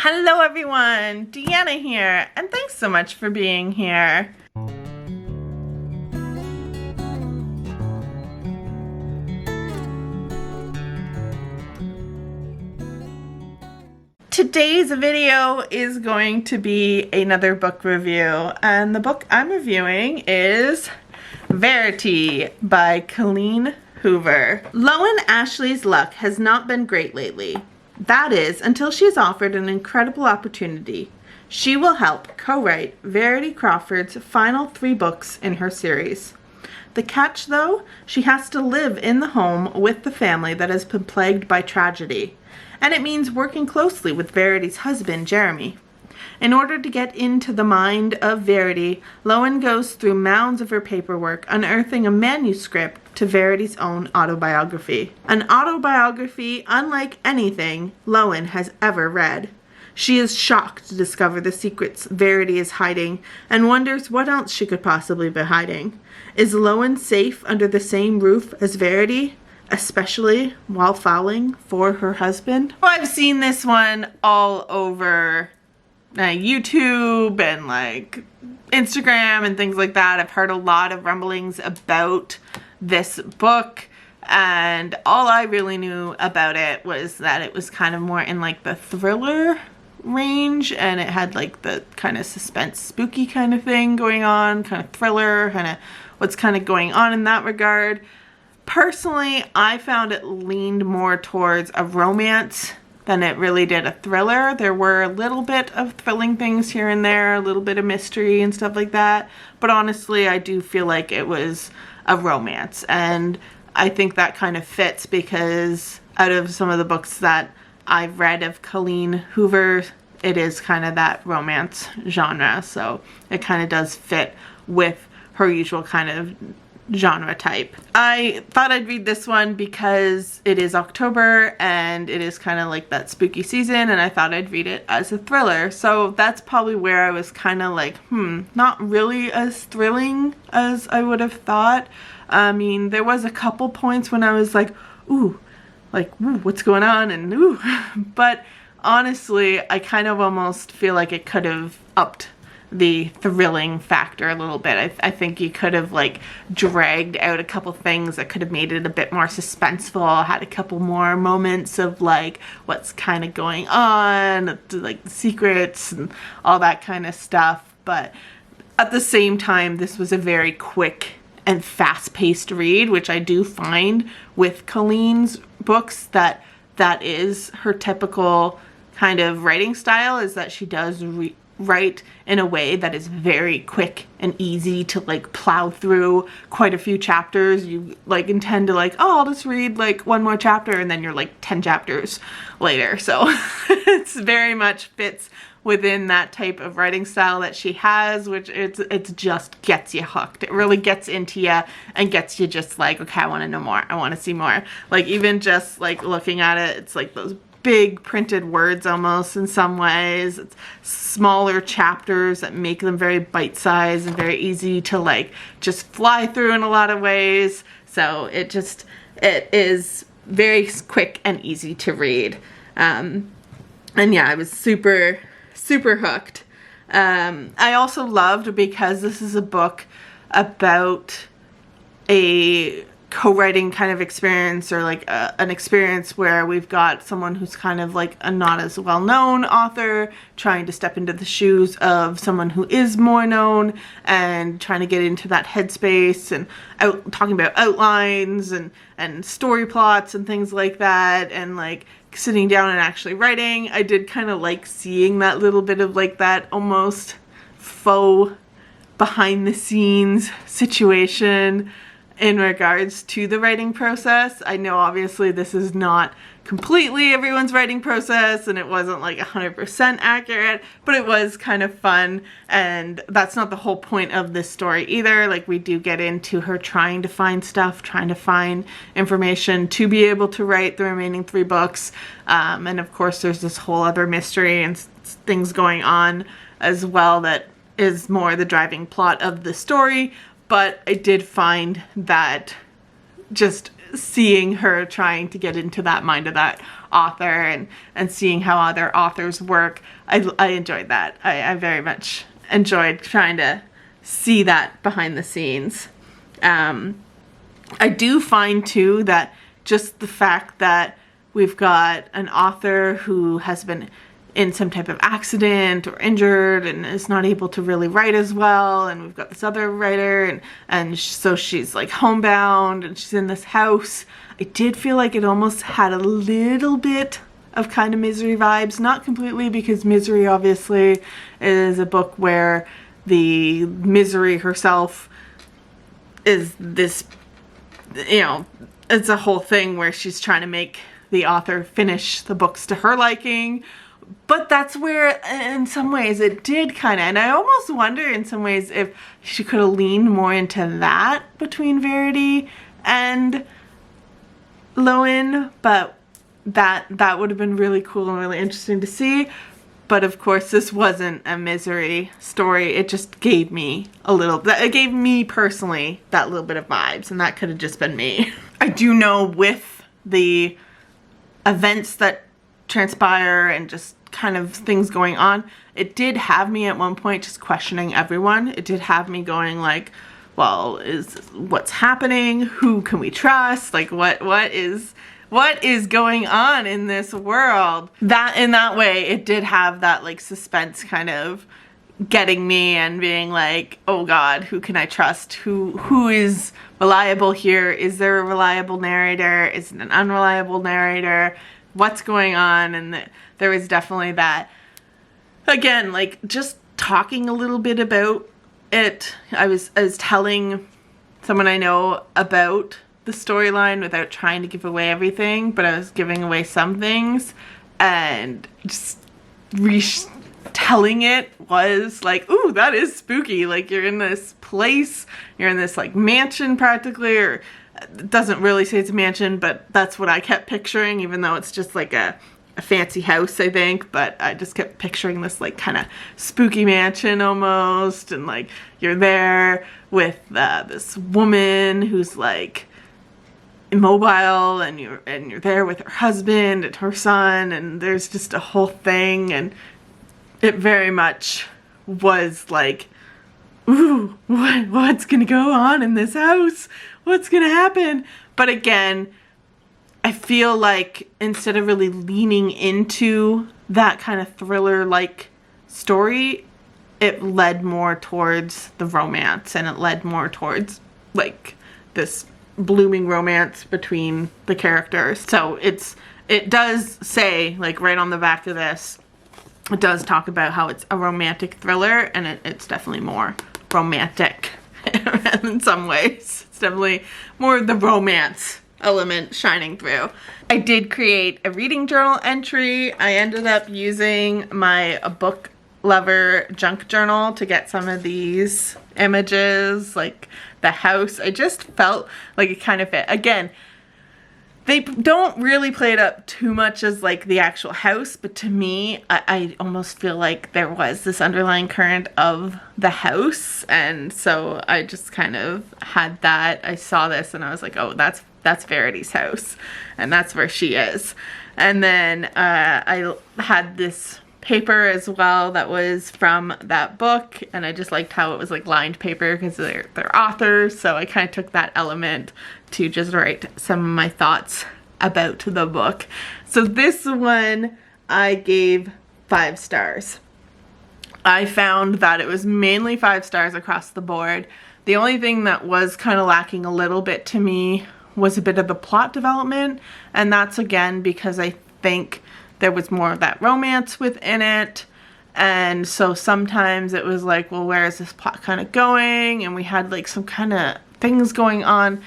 Hello everyone, Deanna here, and thanks so much for being here. Today's video is going to be another book review, and the book I'm reviewing is Verity by Colleen Hoover. Lowen Ashley's luck has not been great lately. That is, until she is offered an incredible opportunity. She will help co-write Verity Crawford's final 3 books in her series. The catch, though, she has to live in the home with the family that has been plagued by tragedy. And it means working closely with Verity's husband, Jeremy. In order to get into the mind of Verity, Lowen goes through mounds of her paperwork, unearthing a manuscript to Verity's own autobiography. An autobiography unlike anything Lowen has ever read. She is shocked to discover the secrets Verity is hiding and wonders what else she could possibly be hiding. Is Lowen safe under the same roof as Verity? Especially while filing for her husband? I've seen this one all over YouTube and like Instagram and things like that. I've heard a lot of rumblings about this book, and all I really knew about it was that it was kind of more in like the thriller range, and it had like the kind of suspense spooky kind of thing going on, kind of thriller, kind of what's kind of going on in that regard. Personally, I found it leaned more towards a romance than it really did a thriller. There were a little bit of thrilling things here and there, a little bit of mystery and stuff like that. But honestly, I do feel like it was a romance. And I think that kind of fits because out of some of the books that I've read of Colleen Hoover, it is kind of that romance genre. So it kind of does fit with her usual kind of genre type. I thought I'd read this one because it is October and it is kind of like that spooky season, and I thought I'd read it as a thriller. So that's probably where I was kind of like, not really as thrilling as I would have thought. I mean, there was a couple points when I was like, ooh, what's going on? And ooh, but honestly, I kind of almost feel like it could have upped the thrilling factor a little bit. I think you could have like dragged out a couple things that could have made it a bit more suspenseful, had a couple more moments of like what's kind of going on, like the secrets and all that kind of stuff. But at the same time, this was a very quick and fast-paced read, which I do find with Colleen's books that is her typical kind of writing style, is that she does write in a way that is very quick and easy to like plow through quite a few chapters. You like intend to like, oh, I'll just read like one more chapter, and then you're like 10 chapters later. So it's very much fits within that type of writing style that she has, which it's just gets you hooked. It really gets into you and gets you just like, okay, I want to know more. I want to see more. Like even just like looking at it, it's like those big printed words almost in some ways. It's smaller chapters that make them very bite-sized and very easy to like just fly through in a lot of ways. So it is very quick and easy to read. And yeah, I was super hooked. I also loved, because this is a book about a co-writing kind of experience, or like an experience where we've got someone who's kind of like a not as well-known author trying to step into the shoes of someone who is more known and trying to get into that headspace and talking about outlines and story plots and things like that, and like sitting down and actually writing. I did kind of like seeing that little bit of like that almost faux behind the scenes situation in regards to the writing process. I know obviously this is not completely everyone's writing process, and it wasn't like 100% accurate, but it was kind of fun, and that's not the whole point of this story either. Like we do get into her trying to find stuff, trying to find information to be able to write the remaining 3 books, and of course there's this whole other mystery and things going on as well that is more the driving plot of the story. But I did find that just seeing her trying to get into that mind of that author and seeing how other authors work. I enjoyed that. I very much enjoyed trying to see that behind the scenes. I do find too that just the fact that we've got an author who has been in some type of accident or injured and is not able to really write as well, and we've got this other writer and so she's like homebound and she's in this house. I did feel like it almost had a little bit of kind of Misery vibes, not completely, because Misery obviously is a book where the Misery herself is this, you know, it's a whole thing where she's trying to make the author finish the books to her liking. But that's where, in some ways, it did kind of, and I almost wonder in some ways if she could have leaned more into that between Verity and Lowen, but that would have been really cool and really interesting to see. But of course, this wasn't a Misery story. It just gave me it gave me personally that little bit of vibes, and that could have just been me. I do know with the events that transpire and just kind of things going on, it did have me at one point just questioning everyone. It did have me going like, well, what's happening? Who can we trust? Like what is going on in this world? That in that way, it did have that like suspense kind of getting me and being like, oh God, who can I trust? Who is reliable here? Is there a reliable narrator? Is it an unreliable narrator? What's going on? And there was definitely that. Again, like just talking a little bit about it, I was telling someone I know about the storyline without trying to give away everything, but I was giving away some things, and just telling it was like, ooh, that is spooky. Like you're in this place, you're in this like mansion practically, or it doesn't really say it's a mansion, but that's what I kept picturing, even though it's just like a fancy house, I think. But I just kept picturing this like kind of spooky mansion almost, and like you're there with this woman who's like immobile, and you're there with her husband and her son, and there's just a whole thing, and it very much was like, ooh, what's gonna go on in this house? What's gonna happen? But again, I feel like instead of really leaning into that kind of thriller-like story, it led more towards the romance, and it led more towards like this blooming romance between the characters. So it does say, like right on the back of this, it does talk about how it's a romantic thriller, and it's definitely more romantic in some ways. It's definitely more of the romance element shining through. I did create a reading journal entry. I ended up using my book lover junk journal to get some of these images, like the house. I just felt like it kind of fit. Again, they don't really play it up too much as like the actual house, but to me, I almost feel like there was this underlying current of the house, and so I just kind of had that. I saw this and I was like, oh, that's Verity's house, and that's where she is. And then I had this paper as well that was from that book, and I just liked how it was like lined paper because they're authors, so I kind of took that element to just write some of my thoughts about the book. So this one I gave 5 stars. I found that it was mainly 5 stars across the board. The only thing that was kind of lacking a little bit to me was a bit of the plot development, and that's again because I think there was more of that romance within it, and so sometimes it was like, well, where is this plot kind of going? And we had like some kind of things going on.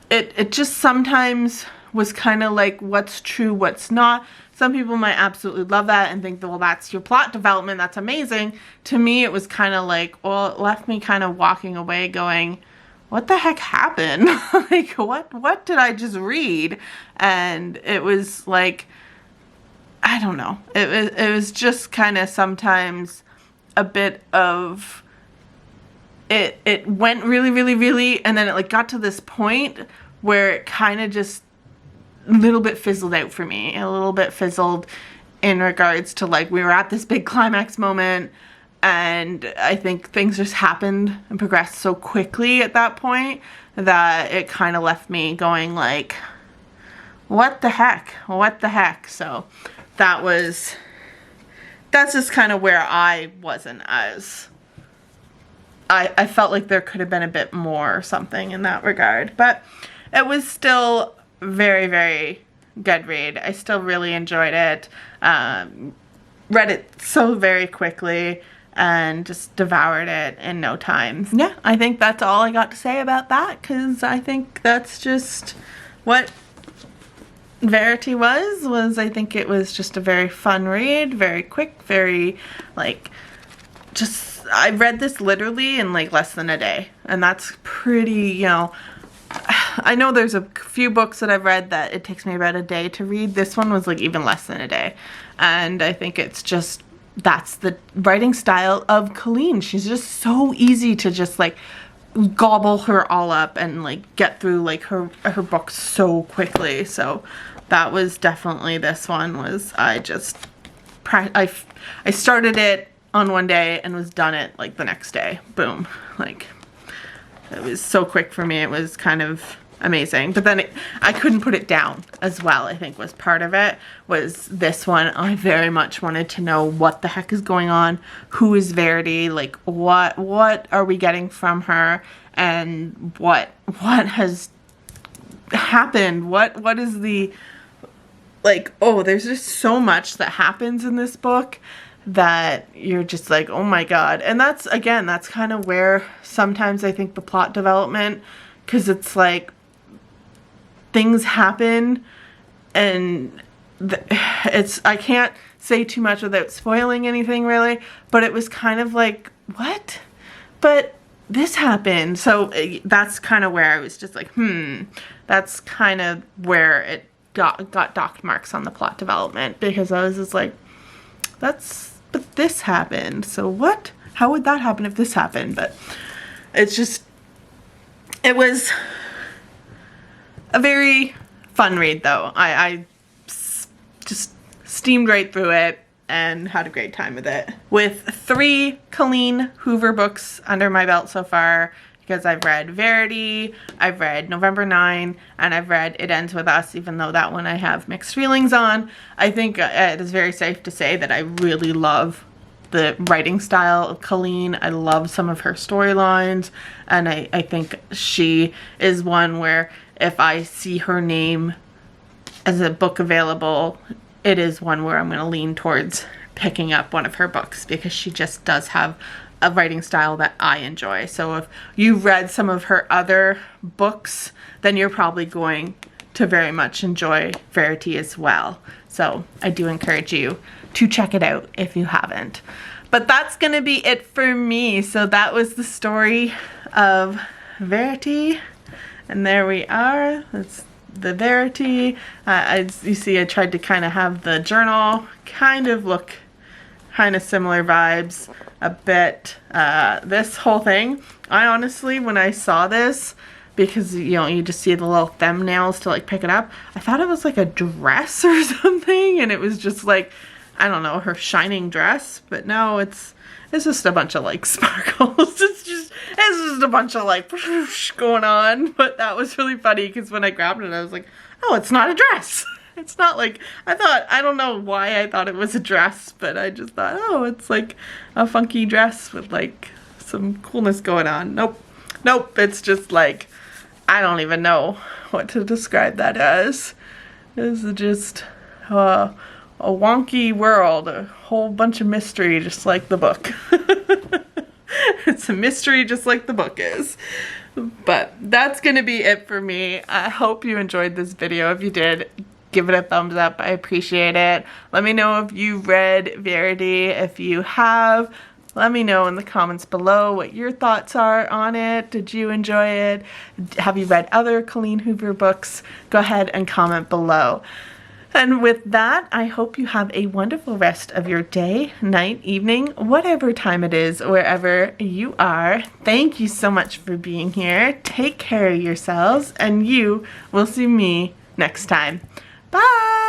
It just sometimes was kind of like what's true, what's not. Some people might absolutely love that and think that, well, that's your plot development, that's amazing. To me, it was kind of like, well, it left me kind of walking away going, what the heck happened? Like, what did I just read? And it was like, I don't know. It was just kind of sometimes a bit of, it went really, really, really, and then it like got to this point where it kind of just little bit fizzled out for me, a little bit fizzled in regards to like we were at this big climax moment, and I think things just happened and progressed so quickly at that point that it kind of left me going like, what the heck, what the heck. So that's just kind of where I wasn't as, I felt like there could have been a bit more or something in that regard, but it was still very, very good read. I still really enjoyed it. Read it so very quickly and just devoured it in no time. Yeah, I think that's all I got to say about that, because I think that's just what Verity was I think it was just a very fun read, very quick, very like, just, I read this literally in like less than a day, and that's pretty, you know, I know there's a few books that I've read that it takes me about a day to read. This one was like even less than a day, and I think it's just, that's the writing style of Colleen. She's just so easy to just like gobble her all up and like get through like her books so quickly. So that was definitely, this one was, I started it on one day and was done it like the next day. Boom. Like, it was so quick for me. It was kind of amazing. But then I couldn't put it down as well, I think was part of it, was this one. I very much wanted to know what the heck is going on. Who is Verity? Like, what are we getting from her? And what has happened? What is the, like, oh, there's just so much that happens in this book that you're just like, oh my god. And that's, again, that's kind of where sometimes I think the plot development, because it's like things happen and I can't say too much without spoiling anything really, but it was kind of like, what? But this happened. So that's kind of where I was just like, that's kind of where it got docked marks on the plot development, because I was just like, but this happened, so what? How would that happen if this happened? But it's just, it was a very fun read though. I just steamed right through it and had a great time with it. With 3 Colleen Hoover books under my belt so far, because I've read Verity, I've read November 9, and I've read It Ends With Us, even though that one I have mixed feelings on. I think it is very safe to say that I really love the writing style of Colleen. I love some of her storylines, and I think she is one where if I see her name as a book available, it is one where I'm going to lean towards picking up one of her books, because she just does have a writing style that I enjoy. So if you've read some of her other books, then you're probably going to very much enjoy Verity as well. So I do encourage you to check it out if you haven't. But that's gonna be it for me. So that was the story of Verity, and there we are. That's the Verity. You see, I tried to kind of have the journal kind of look kind of similar vibes a bit. This whole thing, I honestly, when I saw this, because you know, you just see the little thumbnails to like pick it up, I thought it was like a dress or something, and it was just like, I don't know, her shining dress. But no, it's just a bunch of like sparkles. It's just a bunch of like going on. But that was really funny, because when I grabbed it, I was like, oh, it's not a dress. It's not like, I don't know why I thought it was a dress, but I just thought, oh, it's like a funky dress with like some coolness going on. Nope, it's just like, I don't even know what to describe that as. It's just a wonky world, a whole bunch of mystery, just like the book. It's a mystery just like the book is. But that's gonna be it for me. I hope you enjoyed this video. If you did, give it a thumbs up. I appreciate it. Let me know if you read Verity. If you have, let me know in the comments below what your thoughts are on it. Did you enjoy it? Have you read other Colleen Hoover books? Go ahead and comment below. And with that, I hope you have a wonderful rest of your day, night, evening, whatever time it is, wherever you are. Thank you so much for being here. Take care of yourselves, and you will see me next time. Bye!